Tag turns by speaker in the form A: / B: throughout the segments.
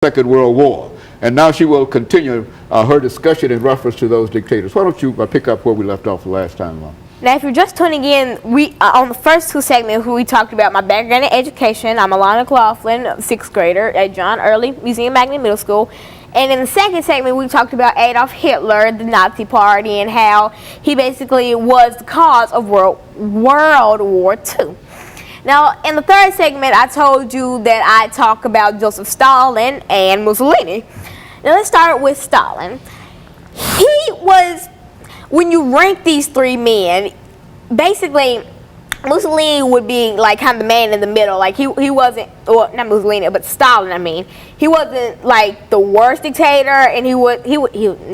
A: Second World War. And now she will continue her discussion in reference to those dictators. Why don't you pick up where we left off the last time, Alana?
B: Now, if you're just tuning in, we on the first two segments, we talked about my background in education. I'm Alana McLaughlin, 6th grader at John Early Museum Magnet Middle School. And in the second segment, we talked about Adolf Hitler, the Nazi Party, and how he basically was the cause of World War II. Now, in the third segment, I told you that I talk about Joseph Stalin and Mussolini. Now, let's start with Stalin. He was, when you rank these three men, basically, Mussolini would be like kind of the man in the middle. Like he wasn't, well, not Mussolini, but Stalin. I mean, he wasn't like the worst dictator, and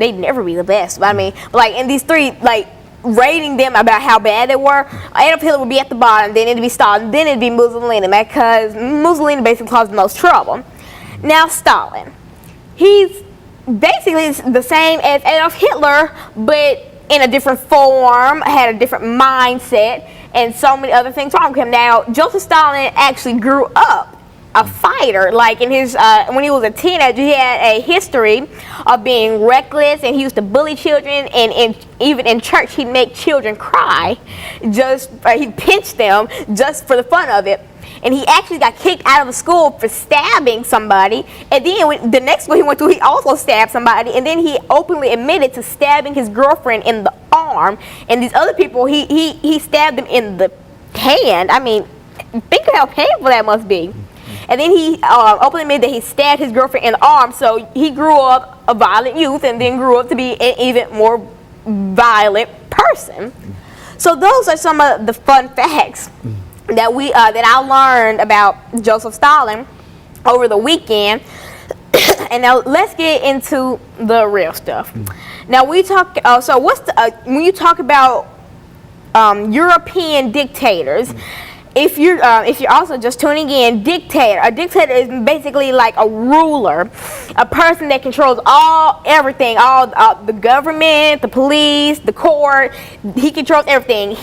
B: they'd never be the best. But I mean, like in these three, like rating them about how bad they were, Adolf Hitler would be at the bottom, then it'd be Stalin, then it'd be Mussolini, because Mussolini basically caused the most trouble. Now Stalin, he's basically the same as Adolf Hitler, but in a different form, had a different mindset, and so many other things wrong with him. Now, Joseph Stalin actually grew up a fighter. Like in his, when he was a teenager, he had a history of being reckless, and he used to bully children, and even in church, he'd make children cry. He'd pinch them just for the fun of it. And he actually got kicked out of the school for stabbing somebody. And then the next school he went to, he also stabbed somebody. And then he openly admitted to stabbing his girlfriend in the arm. And these other people, he stabbed them in the hand. I mean, think of how painful that must be. And then he openly admitted that he stabbed his girlfriend in the arm. So he grew up a violent youth and then grew up to be an even more violent person. So those are some of the fun facts that I learned about Joseph Stalin over the weekend. And now let's get into the real stuff. Now we talk. So when you talk about European dictators? If you're also just tuning in, a dictator is basically like a ruler, a person that controls everything, the government, the police, the court. He controls everything,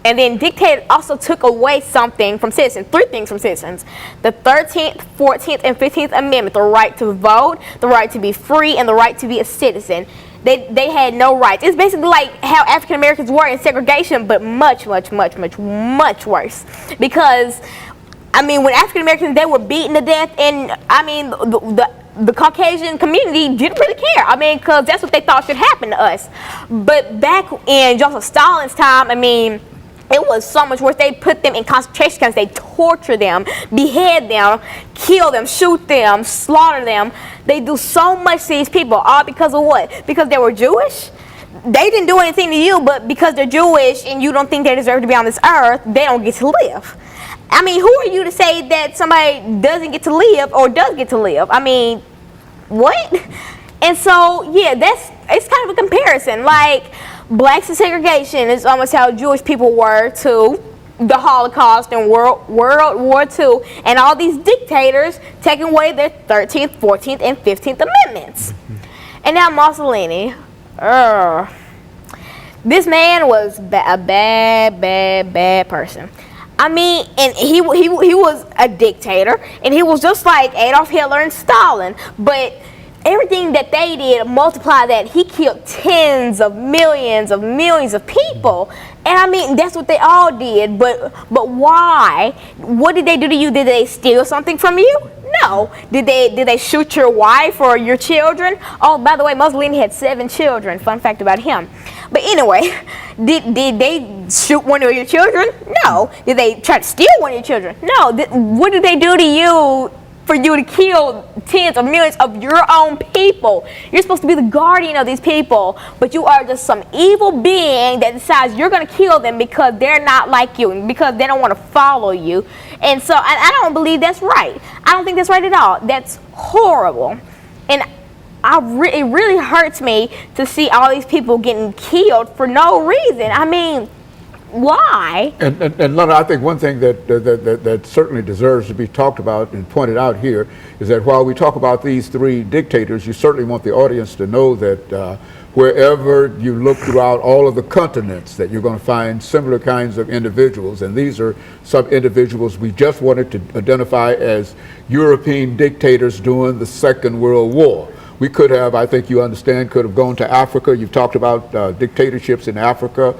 B: and then dictator also took away something from citizens, 3 things from citizens: the 13th, 14th, and 15th Amendment, the right to vote, the right to be free, and the right to be a citizen. They had no rights. It's basically like how African Americans were in segregation, but much, much, much, much, much worse. Because, I mean, when African Americans, they were beaten to death, and I mean, the Caucasian community didn't really care. I mean, because that's what they thought should happen to us. But back in Joseph Stalin's time, I mean, it was so much worse. They put them in concentration camps. They torture them, behead them, kill them, shoot them, slaughter them. They do so much to these people, all because of what? Because they were Jewish? They didn't do anything to you, but because they're Jewish and you don't think they deserve to be on this earth, they don't get to live. I mean, who are you to say that somebody doesn't get to live or does get to live? I mean, what? And so, yeah, it's kind of a comparison. Like, blacks in segregation is almost how Jewish people were to the Holocaust and World War II, and all these dictators taking away their 13th, 14th, and 15th Amendments. And now Mussolini. This man was a bad person. I mean, and he was a dictator, and he was just like Adolf Hitler and Stalin, but everything that they did, multiply that, he killed tens of millions of people. And I mean, that's what they all did, but why? What did they do to you? Did they steal something from you? No. Did they shoot your wife or your children? Oh, by the way, Mussolini had 7 children. Fun fact about him. But anyway, did they shoot one of your children? No. Did they try to steal one of your children? No. What did they do to you for you to kill tens of millions of your own people? You're supposed to be the guardian of these people, but you are just some evil being that decides you're going to kill them because they're not like you and because they don't want to follow you. And so I don't believe that's right. I don't think that's right at all. That's horrible. And it really hurts me to see all these people getting killed for no reason. I mean, why?
A: And Lana, I think one thing that certainly deserves to be talked about and pointed out here is that while we talk about these three dictators, you certainly want the audience to know that wherever you look throughout all of the continents, that you're going to find similar kinds of individuals. And these are some individuals we just wanted to identify as European dictators during the Second World War. We could have, I think you understand, could have gone to Africa. You've talked about dictatorships in Africa,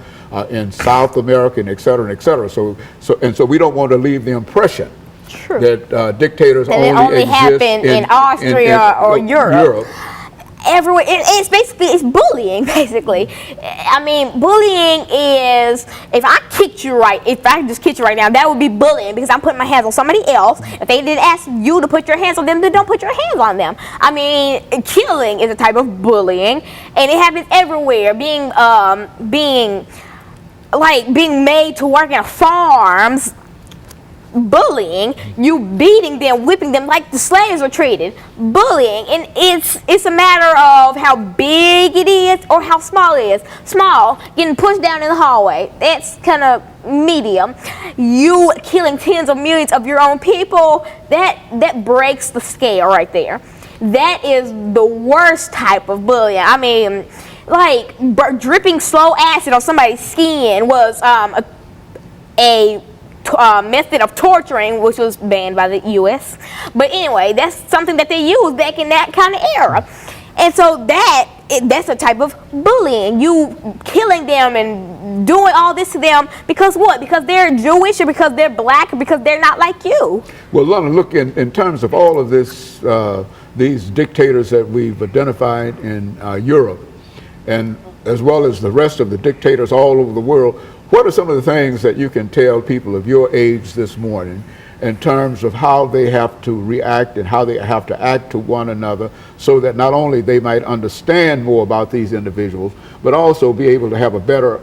A: in South America, and et cetera, and et cetera. So we don't want to leave the impression that dictators
B: that
A: only exist
B: happen in Austria or Europe. Everywhere. It's basically, it's bullying, basically. I mean, bullying is, if I just kicked you right now, that would be bullying because I'm putting my hands on somebody else. If they didn't ask you to put your hands on them, then don't put your hands on them. I mean, killing is a type of bullying, and it happens everywhere. Being made to work in farms, bullying, you beating them, whipping them like the slaves were treated, bullying. And it's a matter of how big it is or how small it is. Small, getting pushed down in the hallway, that's kind of medium. You killing tens of millions of your own people, that breaks the scale right there. That is the worst type of bullying. I mean, like dripping slow acid on somebody's skin was a method of torturing, which was banned by the U.S. But anyway, that's something that they used back in that kind of era. And so that's a type of bullying. You killing them and doing all this to them because what? Because they're Jewish, or because they're black, or because they're not like you.
A: Well, Lana, look, in terms of all of this, these dictators that we've identified in Europe, and as well as the rest of the dictators all over the world, what are some of the things that you can tell people of your age this morning in terms of how they have to react and how they have to act to one another so that not only they might understand more about these individuals, but also be able to have a better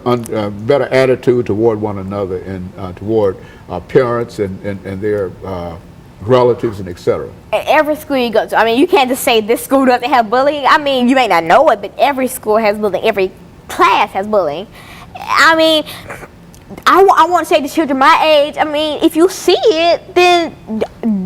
A: attitude toward one another and toward parents and their relatives and et cetera?
B: Every school you go to, I mean, you can't just say this school doesn't have bullying. I mean, you may not know it, but every school has bullying. Every class has bullying. I mean, I want to say to children my age, I mean, if you see it, then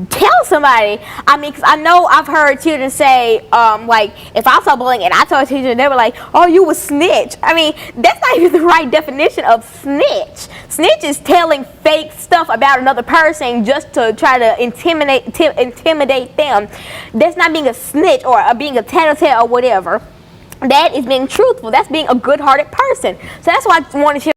B: tell somebody. I mean, because I know I've heard children say, like, if I saw bullying and I told a teacher, they were like, oh, you a snitch. I mean, that's not even the right definition of snitch. Snitch is telling fake stuff about another person just to try to intimidate them. That's not being a snitch or being a tattletale or whatever. That is being truthful. That's being a good-hearted person. So that's why I want to share